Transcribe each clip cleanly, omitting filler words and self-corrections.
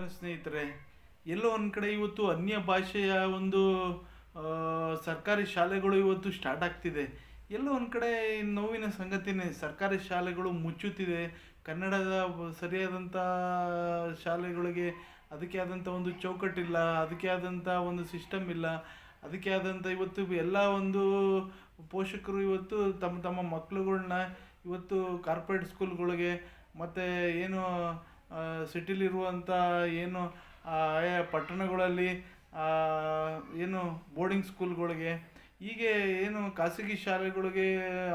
ಸ್ನೇಹಿತರೆ, ಎಲ್ಲೋ ಒಂದು ಕಡೆ ಇವತ್ತು ಅನ್ಯ ಭಾಷೆಯ ಒಂದು ಆ, ಸರ್ಕಾರಿ ಶಾಲೆಗಳು ಇವತ್ತು ಸ್ಟಾರ್ಟ್ ಆಗ್ತಿದೆ. ಎಲ್ಲೋ ಒಂದು ಕಡೆ ನೋವಿನ ಸಂಗತಿನೇ, ಸರ್ಕಾರಿ ಶಾಲೆಗಳು ಮುಚ್ಚುತ್ತಿದೆ. ಕನ್ನಡದ ಸರಿಯಾದಂಥ ಶಾಲೆಗಳಿಗೆ ಅದಕ್ಕೆ ಆದಂಥ ಒಂದು ಚೌಕಟ್ಟಿಲ್ಲ, ಅದಕ್ಕೆ ಆದಂಥ ಒಂದು ಸಿಸ್ಟಮ್ ಇಲ್ಲ, ಅದಕ್ಕೆ ಆದಂಥ ಇವತ್ತು ಎಲ್ಲ ಒಂದು ಪೋಷಕರು ಇವತ್ತು ತಮ್ಮ ತಮ್ಮ ಮಕ್ಕಳುಗಳ್ನ ಇವತ್ತು ಕಾರ್ಪೊರೇಟ್ ಸ್ಕೂಲ್ಗಳಿಗೆ ಮತ್ತು ಏನು ಸಿಟಿಲಿರುವಂಥ ಏನು ಆಯಾ ಪಟ್ಟಣಗಳಲ್ಲಿ ಆ, ಏನು ಬೋರ್ಡಿಂಗ್ ಸ್ಕೂಲ್ಗಳಿಗೆ ಹೀಗೆ ಏನು ಖಾಸಗಿ ಶಾಲೆಗಳಿಗೆ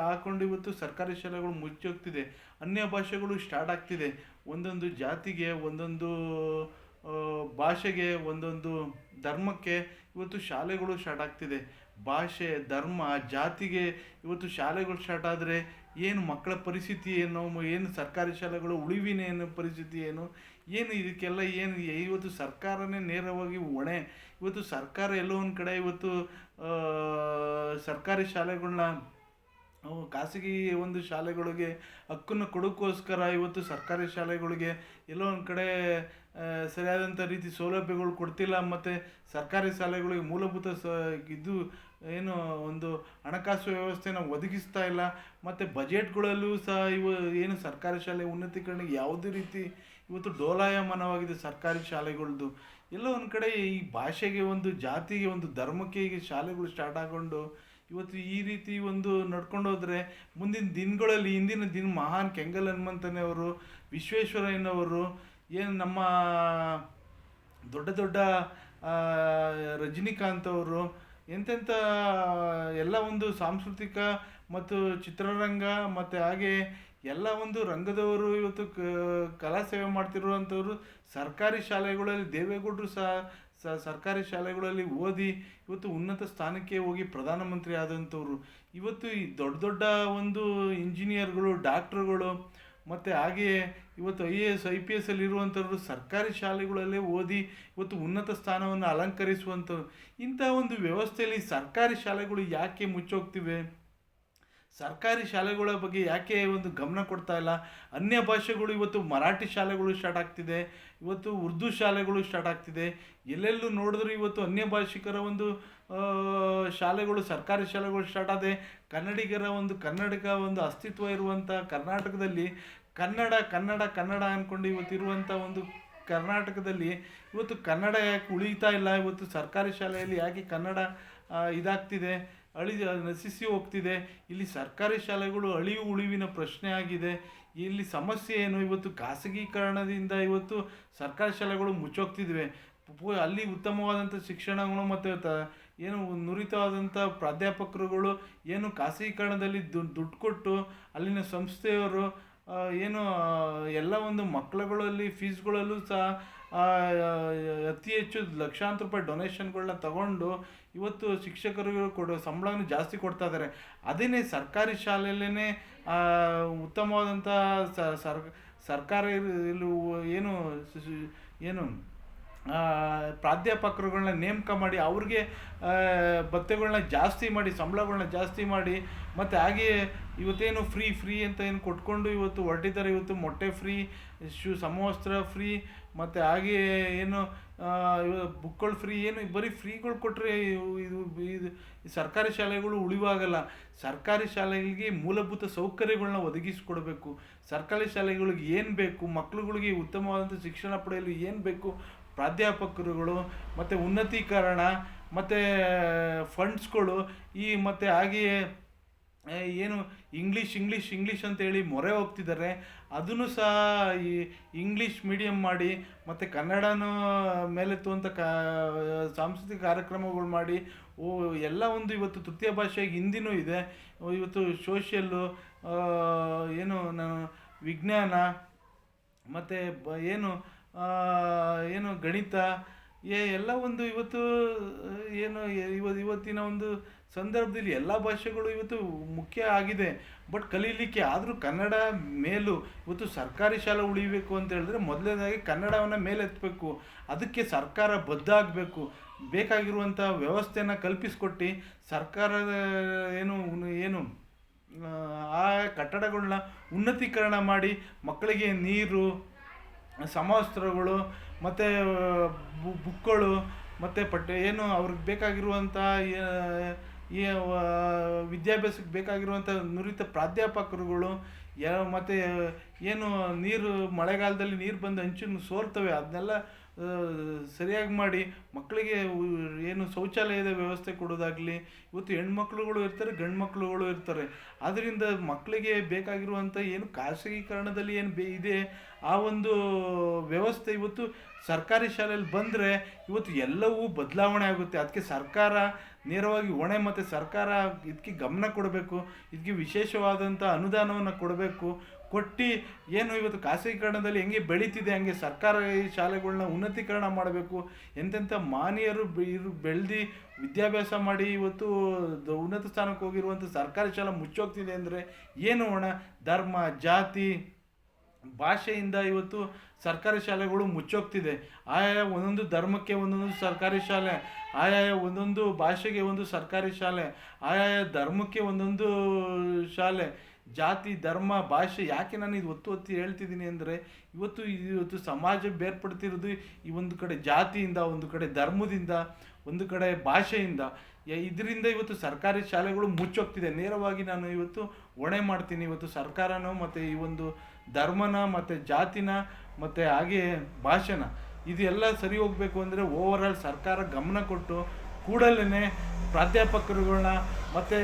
ಹಾಕೊಂಡು ಇವತ್ತು ಸರ್ಕಾರಿ ಶಾಲೆಗಳು ಮುಚ್ಚೋಗ್ತಿದೆ. ಅನ್ಯ ಭಾಷೆಗಳು ಸ್ಟಾರ್ಟ್ ಆಗ್ತಿದೆ. ಒಂದೊಂದು ಜಾತಿಗೆ, ಒಂದೊಂದು ಆ, ಭಾಷೆಗೆ, ಒಂದೊಂದು ಧರ್ಮಕ್ಕೆ ಇವತ್ತು ಶಾಲೆಗಳು ಸ್ಟಾರ್ಟ್ ಆಗ್ತಿದೆ. ಭಾಷೆ, ಧರ್ಮ, ಜಾತಿಗೆ ಇವತ್ತು ಶಾಲೆಗಳು ಸ್ಟಾರ್ಟ್ ಆದರೆ ಏನು ಮಕ್ಕಳ ಪರಿಸ್ಥಿತಿ ಏನು, ಏನು ಸರ್ಕಾರಿ ಶಾಲೆಗಳು ಉಳಿವಿನ ಏನು ಪರಿಸ್ಥಿತಿ ಏನು, ಏನು ಇದಕ್ಕೆಲ್ಲ ಏನು ಇವತ್ತು ಸರ್ಕಾರನೇ ನೇರವಾಗಿ ಹೊಣೆ. ಇವತ್ತು ಸರ್ಕಾರ ಎಲ್ಲೋ ಒಂದು ಕಡೆ ಇವತ್ತು ಆ, ಸರ್ಕಾರಿ ಶಾಲೆಗಳನ್ನ ಖಾಸಗಿ ಒಂದು ಶಾಲೆಗಳಿಗೆ ಹಕ್ಕನ್ನು ಕೊಡೋಕ್ಕೋಸ್ಕರ ಇವತ್ತು ಸರ್ಕಾರಿ ಶಾಲೆಗಳಿಗೆ ಎಲ್ಲೋ ಒಂದು ಕಡೆ ಸರಿಯಾದಂಥ ರೀತಿ ಸೌಲಭ್ಯಗಳು ಕೊಡ್ತಿಲ್ಲ. ಮತ್ತು ಸರ್ಕಾರಿ ಶಾಲೆಗಳಿಗೆ ಮೂಲಭೂತ ಇದು ಏನು ಒಂದು ಹಣಕಾಸು ವ್ಯವಸ್ಥೆನ ಒದಗಿಸ್ತಾ ಇಲ್ಲ. ಮತ್ತು ಬಜೆಟ್ಗಳಲ್ಲೂ ಸಹ ಏನು ಸರ್ಕಾರಿ ಶಾಲೆ ಉನ್ನತೀಕರಣಕ್ಕೆ ಯಾವುದೇ ರೀತಿ ಇವತ್ತು ಡೋಲಾಯಮಾನವಾಗಿದೆ ಸರ್ಕಾರಿ ಶಾಲೆಗಳದ್ದು. ಎಲ್ಲೋ ಒಂದು ಕಡೆ ಈ ಭಾಷೆಗೆ, ಒಂದು ಜಾತಿಗೆ, ಒಂದು ಧರ್ಮಕ್ಕೆ ಈಗ ಶಾಲೆಗಳು ಸ್ಟಾರ್ಟ್ ಆಗೊಂಡು ಇವತ್ತು ಈ ರೀತಿ ಒಂದು ನಡ್ಕೊಂಡು ಹೋದರೆ ಮುಂದಿನ ದಿನಗಳಲ್ಲಿ, ಇಂದಿನ ದಿನ ಮಹಾನ್ ಕೆಂಗಲ್ ಹನುಮಂತನವರು, ವಿಶ್ವೇಶ್ವರಯ್ಯನವರು, ಏನು ನಮ್ಮ ದೊಡ್ಡ ದೊಡ್ಡ ಆ, ರಜನಿಕಾಂತ್ ಅವರು, ಎಂತೆಂಥ ಎಲ್ಲ ಒಂದು ಸಾಂಸ್ಕೃತಿಕ ಮತ್ತು ಚಿತ್ರರಂಗ ಮತ್ತು ಹಾಗೆ ಎಲ್ಲ ಒಂದು ರಂಗದವರು ಇವತ್ತು ಕಲಾ ಸೇವೆ ಮಾಡ್ತಿರುವಂಥವ್ರು ಸರ್ಕಾರಿ ಶಾಲೆಗಳಲ್ಲಿ, ದೇವೇಗೌಡರು ಸಹ ಸರ್ಕಾರಿ ಶಾಲೆಗಳಲ್ಲಿ ಓದಿ ಇವತ್ತು ಉನ್ನತ ಸ್ಥಾನಕ್ಕೆ ಹೋಗಿ ಪ್ರಧಾನಮಂತ್ರಿ ಆದಂಥವ್ರು. ಇವತ್ತು ಈ ದೊಡ್ಡ ದೊಡ್ಡ ಒಂದು ಇಂಜಿನಿಯರ್ಗಳು, ಡಾಕ್ಟ್ರುಗಳು ಮತ್ತು ಹಾಗೆಯೇ ಇವತ್ತು IAS IPS ಅಲ್ಲಿ ಇರುವಂಥವ್ರು ಸರ್ಕಾರಿ ಶಾಲೆಗಳಲ್ಲೇ ಓದಿ ಇವತ್ತು ಉನ್ನತ ಸ್ಥಾನವನ್ನು ಅಲಂಕರಿಸುವಂಥವ್ರು. ಇಂಥ ಒಂದು ವ್ಯವಸ್ಥೆಯಲ್ಲಿ ಸರ್ಕಾರಿ ಶಾಲೆಗಳು ಯಾಕೆ ಮುಚ್ಚೋಗ್ತಿವೆ? ಸರ್ಕಾರಿ ಶಾಲೆಗಳ ಬಗ್ಗೆ ಯಾಕೆ ಒಂದು ಗಮನ ಕೊಡ್ತಾ ಇಲ್ಲ? ಅನ್ಯ ಭಾಷೆಗಳು ಇವತ್ತು ಮರಾಠಿ ಶಾಲೆಗಳು ಸ್ಟಾರ್ಟ್ ಆಗ್ತಿದೆ, ಇವತ್ತು ಉರ್ದು ಶಾಲೆಗಳು ಸ್ಟಾರ್ಟ್ ಆಗ್ತಿದೆ. ಎಲ್ಲೆಲ್ಲೂ ನೋಡಿದ್ರು ಇವತ್ತು ಅನ್ಯ ಭಾಷಿಕರ ಒಂದು ಶಾಲೆಗಳು, ಸರ್ಕಾರಿ ಶಾಲೆಗಳು ಸ್ಟಾರ್ಟ್ ಆದೆ. ಕನ್ನಡಿಗರ ಒಂದು ಕನ್ನಡಿಗ ಒಂದು ಅಸ್ತಿತ್ವ ಇರುವಂಥ ಕರ್ನಾಟಕದಲ್ಲಿ ಕನ್ನಡ ಕನ್ನಡ ಕನ್ನಡ ಅಂದ್ಕೊಂಡು ಇವತ್ತಿರುವಂಥ ಒಂದು ಕರ್ನಾಟಕದಲ್ಲಿ ಇವತ್ತು ಕನ್ನಡ ಯಾಕೆ ಉಳಿತಾ ಇಲ್ಲ? ಇವತ್ತು ಸರ್ಕಾರಿ ಶಾಲೆಯಲ್ಲಿ ಯಾಕೆ ಕನ್ನಡ ಇದಾಗ್ತಿದೆ, ನಶಿಸಿ ಹೋಗ್ತಿದೆ? ಇಲ್ಲಿ ಸರ್ಕಾರಿ ಶಾಲೆಗಳು ಅಳಿವು ಉಳಿವಿನ ಪ್ರಶ್ನೆ ಆಗಿದೆ. ಇಲ್ಲಿ ಸಮಸ್ಯೆ ಏನು? ಇವತ್ತು ಖಾಸಗೀಕರಣದಿಂದ ಇವತ್ತು ಸರ್ಕಾರಿ ಶಾಲೆಗಳು ಮುಚ್ಚೋಗ್ತಿದ್ವಿ. ಅಲ್ಲಿ ಉತ್ತಮವಾದಂಥ ಶಿಕ್ಷಣಗಳು ಮತ್ತು ಏನು ನುರಿತವಾದಂಥ ಪ್ರಾಧ್ಯಾಪಕರುಗಳು ಏನು ಖಾಸಗೀಕರಣದಲ್ಲಿ ದುಡ್ಡು ಕೊಟ್ಟು ಅಲ್ಲಿನ ಸಂಸ್ಥೆಯವರು ಏನು ಎಲ್ಲ ಒಂದು ಮಕ್ಕಳುಗಳಲ್ಲಿ ಫೀಸ್ಗಳಲ್ಲೂ ಸಹ ಅತಿ ಹೆಚ್ಚು ಲಕ್ಷಾಂತರ ರೂಪಾಯಿ ಡೊನೇಷನ್ಗಳನ್ನ ತಗೊಂಡು ಇವತ್ತು ಶಿಕ್ಷಕರಿಗೆ ಕೊಡೋ ಸಂಬಳವನ್ನು ಜಾಸ್ತಿ ಕೊಡ್ತಾ ಇದ್ದಾರೆ. ಅದೇನೇ ಸರ್ಕಾರಿ ಶಾಲೆಯಲ್ಲೇ ಉತ್ತಮವಾದಂಥ ಸರ್ಕಾರ ಏನು ಏನು ಪ್ರಾಧ್ಯಾಪಕರುಗಳನ್ನ ನೇಮಕ ಮಾಡಿ ಅವ್ರಿಗೆ ಭತ್ಯೆಗಳನ್ನ ಜಾಸ್ತಿ ಮಾಡಿ, ಸಂಬಳಗಳನ್ನ ಜಾಸ್ತಿ ಮಾಡಿ, ಮತ್ತು ಹಾಗೆಯೇ ಇವತ್ತೇನು ಫ್ರೀ ಅಂತ ಏನು ಕೊಟ್ಕೊಂಡು ಇವತ್ತು ಹೊರಟಿದ್ದಾರೆ. ಇವತ್ತು ಮೊಟ್ಟೆ ಫ್ರೀ, ಸಮವಸ್ತ್ರ ಫ್ರೀ, ಮತ್ತು ಹಾಗೆಯೇ ಏನು ಬುಕ್ಗಳು ಫ್ರೀ, ಏನು ಬರೀ ಫ್ರೀಗಳು ಕೊಟ್ಟರೆ ಇದು ಸರ್ಕಾರಿ ಶಾಲೆಗಳು ಉಳಿವಾಗಲ್ಲ. ಸರ್ಕಾರಿ ಶಾಲೆಗಳಿಗೆ ಮೂಲಭೂತ ಸೌಕರ್ಯಗಳನ್ನ ಒದಗಿಸಿಕೊಡ್ಬೇಕು. ಸರ್ಕಾರಿ ಶಾಲೆಗಳಿಗೆ ಏನು ಬೇಕು, ಮಕ್ಕಳುಗಳಿಗೆ ಉತ್ತಮವಾದಂಥ ಶಿಕ್ಷಣ ಪಡೆಯಲು ಏನು ಬೇಕು, ಪ್ರಾಧ್ಯಾಪಕರುಗಳು ಮತ್ತು ಉನ್ನತೀಕರಣ ಮತ್ತು ಫಂಡ್ಸ್ಗಳು, ಮತ್ತು ಹಾಗೆಯೇ ಏನು ಇಂಗ್ಲೀಷ್ ಅಂತೇಳಿ ಮೊರೆ ಹೋಗ್ತಿದ್ದಾರೆ. ಅದನ್ನು ಸಹ ಈ ಇಂಗ್ಲೀಷ್ ಮೀಡಿಯಮ್ ಮಾಡಿ ಮತ್ತು ಕನ್ನಡನೂ ಮೇಲೆತ್ತುವಂಥ ಸಾಂಸ್ಕೃತಿಕ ಕಾರ್ಯಕ್ರಮಗಳು ಮಾಡಿ ಎಲ್ಲ ಒಂದು ಇವತ್ತು ತೃತೀಯ ಭಾಷೆಯಾಗಿ ಹಿಂದಿನೂ ಇದೆ. ಇವತ್ತು ಸೋಷಿಯಲ್ಲು, ಏನು ವಿಜ್ಞಾನ ಮತ್ತು ಏನು ಗಣಿತ ಎಲ್ಲ ಒಂದು ಇವತ್ತು ಏನು ಇವತ್ತಿನ ಒಂದು ಸಂದರ್ಭದಲ್ಲಿ ಎಲ್ಲ ಭಾಷೆಗಳು ಇವತ್ತು ಮುಖ್ಯ ಆಗಿದೆ. ಬಟ್ ಕಲೀಲಿಕ್ಕೆ ಆದರೂ ಕನ್ನಡ ಮೇಲು. ಇವತ್ತು ಸರ್ಕಾರಿ ಶಾಲೆ ಉಳಿಬೇಕು ಅಂತ ಹೇಳಿದ್ರೆ ಮೊದಲನೇದಾಗಿ ಕನ್ನಡವನ್ನು ಮೇಲೆತ್ತಬೇಕು. ಅದಕ್ಕೆ ಸರ್ಕಾರ ಬದ್ಧ ಆಗಬೇಕು. ಬೇಕಾಗಿರುವಂಥ ವ್ಯವಸ್ಥೆಯನ್ನು ಕಲ್ಪಿಸ್ಕೊಟ್ಟು ಸರ್ಕಾರದ ಏನು ಆ ಕಟ್ಟಡಗಳನ್ನ ಉನ್ನತೀಕರಣ ಮಾಡಿ ಮಕ್ಕಳಿಗೆ ನೀರು, ಸಮವಸ್ತ್ರಗಳು ಮತ್ತು ಬುಕ್ಗಳು ಮತ್ತು ಏನು ಅವ್ರಿಗೆ ಬೇಕಾಗಿರುವಂಥ ಈ ವಿದ್ಯಾಭ್ಯಾಸಕ್ಕೆ ಬೇಕಾಗಿರುವಂಥ ನುರಿತ ಪ್ರಾಧ್ಯಾಪಕರುಗಳು ಮತ್ತು ಏನು ನೀರು ಮಳೆಗಾಲದಲ್ಲಿ ನೀರು ಬಂದು ಹಂಚನ್ನು ಸೋರ್ತವೆ ಅದನ್ನೆಲ್ಲ ಸರಿಯಾಗಿ ಮಾಡಿ ಮಕ್ಕಳಿಗೆ ಏನು ಶೌಚಾಲಯದ ವ್ಯವಸ್ಥೆ ಕೊಡೋದಾಗಲಿ. ಇವತ್ತು ಹೆಣ್ಮಕ್ಳುಗಳು ಇರ್ತಾರೆ, ಗಂಡು ಮಕ್ಕಳುಗಳು ಇರ್ತಾರೆ. ಆದ್ದರಿಂದ ಮಕ್ಕಳಿಗೆ ಬೇಕಾಗಿರುವಂಥ ಏನು ಖಾಸಗೀಕರಣದಲ್ಲಿ ಏನು ಇದೆ ಆ ಒಂದು ವ್ಯವಸ್ಥೆ ಇವತ್ತು ಸರ್ಕಾರಿ ಶಾಲೆಯಲ್ಲಿ ಬಂದರೆ ಇವತ್ತು ಎಲ್ಲವೂ ಬದಲಾವಣೆ ಆಗುತ್ತೆ. ಅದಕ್ಕೆ ಸರ್ಕಾರ ನೇರವಾಗಿ ಹೊಣೆ, ಮತ್ತು ಸರ್ಕಾರ ಇದಕ್ಕೆ ಗಮನ ಕೊಡಬೇಕು, ಇದಕ್ಕೆ ವಿಶೇಷವಾದಂಥ ಅನುದಾನವನ್ನು ಕೊಡಬೇಕು. ಕೊಟ್ಟು ಏನು ಇವತ್ತು ಖಾಸಗೀಕರಣದಲ್ಲಿ ಹೆಂಗೆ ಬೆಳೀತಿದೆ ಹಂಗೆ ಸರ್ಕಾರಿ ಶಾಲೆಗಳನ್ನ ಉನ್ನತೀಕರಣ ಮಾಡಬೇಕು. ಎಂತೆಂಥ ಮಾನೀಯರು ಬೆಳೆದು ವಿದ್ಯಾಭ್ಯಾಸ ಮಾಡಿ ಇವತ್ತು ಉನ್ನತ ಸ್ಥಾನಕ್ಕೆ ಹೋಗಿರುವಂಥ ಸರ್ಕಾರಿ ಶಾಲೆ ಮುಚ್ಚೋಗ್ತಿದೆ ಅಂದರೆ ಏನು ಹೊಣ? ಧರ್ಮ, ಜಾತಿ, ಭಾಷೆಯಿಂದ ಇವತ್ತು ಸರ್ಕಾರಿ ಶಾಲೆಗಳು ಮುಚ್ಚೋಗ್ತಿದೆ. ಆಯಾಯ ಒಂದೊಂದು ಧರ್ಮಕ್ಕೆ ಒಂದೊಂದು ಸರ್ಕಾರಿ ಶಾಲೆ, ಆಯಾಯ ಒಂದೊಂದು ಭಾಷೆಗೆ ಒಂದು ಸರ್ಕಾರಿ ಶಾಲೆ, ಆಯಾಯ ಧರ್ಮಕ್ಕೆ ಒಂದೊಂದು ಶಾಲೆ. ಜಾತಿ, ಧರ್ಮ, ಭಾಷೆ ಯಾಕೆ ನಾನು ಇದು ಒತ್ತಿ ಹೇಳ್ತಿದ್ದೀನಿ ಅಂದರೆ ಇವತ್ತು ಸಮಾಜ ಬೇರ್ಪಡ್ತಿರೋದು ಈ ಒಂದು ಕಡೆ ಜಾತಿಯಿಂದ, ಒಂದು ಕಡೆ ಧರ್ಮದಿಂದ, ಒಂದು ಕಡೆ ಭಾಷೆಯಿಂದ. ಇದರಿಂದ ಇವತ್ತು ಸರ್ಕಾರಿ ಶಾಲೆಗಳು ಮುಚ್ಚೋಗ್ತಿದೆ. ನೇರವಾಗಿ ನಾನು ಇವತ್ತು ಹೊಣೆ ಮಾಡ್ತೀನಿ ಇವತ್ತು ಸರ್ಕಾರನೋ ಮತ್ತು ಈ ಒಂದು ಧರ್ಮನ ಮತ್ತು ಜಾತಿನ ಮತ್ತು ಹಾಗೆ ಭಾಷೆನ ಇದೆಲ್ಲ ಸರಿ ಹೋಗಬೇಕು ಅಂದರೆ ಓವರಾಲ್ ಸರ್ಕಾರ ಗಮನ ಕೊಟ್ಟು ಕೂಡಲೇ ಪ್ರಾಧ್ಯಾಪಕರುಗಳನ್ನ ಮತ್ತು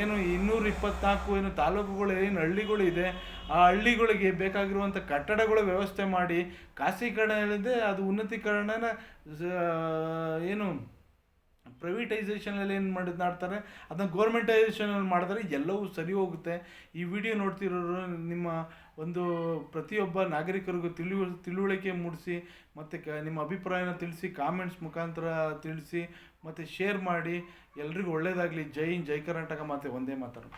ಏನು 224 ಏನು ತಾಲೂಕುಗಳು ಏನು ಹಳ್ಳಿಗಳು ಇದೆ ಆ ಹಳ್ಳಿಗಳಿಗೆ ಬೇಕಾಗಿರುವಂಥ ಕಟ್ಟಡಗಳ ವ್ಯವಸ್ಥೆ ಮಾಡಿ, ಖಾಸಗೀಕರಣ ಹೇಳಿದೆ ಅದು ಉನ್ನತೀಕರಣನ ಏನು ಪ್ರೈವೇಟೈಸೇಷನಲ್ಲಿ ಏನು ಮಾಡ್ತಾರೆ ಅದನ್ನು ಗೌರ್ಮೆಂಟೈಸೇಷನಲ್ಲಿ ಮಾಡಿದ್ರೆ ಎಲ್ಲವೂ ಸರಿ ಹೋಗುತ್ತೆ. ಈ ವಿಡಿಯೋ ನೋಡ್ತಿರೋರು ನಿಮ್ಮ ಒಂದು ಪ್ರತಿಯೊಬ್ಬ ನಾಗರಿಕರಿಗೂ ತಿಳುವಳಿಕೆ ಮೂಡಿಸಿ, ಮತ್ತು ನಿಮ್ಮ ಅಭಿಪ್ರಾಯನ ತಿಳಿಸಿ, ಕಾಮೆಂಟ್ಸ್ ಮುಖಾಂತರ ತಿಳಿಸಿ, ಮತ್ತು ಶೇರ್ ಮಾಡಿ. ಎಲ್ರಿಗೂ ಒಳ್ಳೆಯದಾಗಲಿ. ಜೈ ಹಿಂದ್, ಜೈ ಕರ್ನಾಟಕ. ಮತ್ತು ಒಂದೇ ಮಾತರು.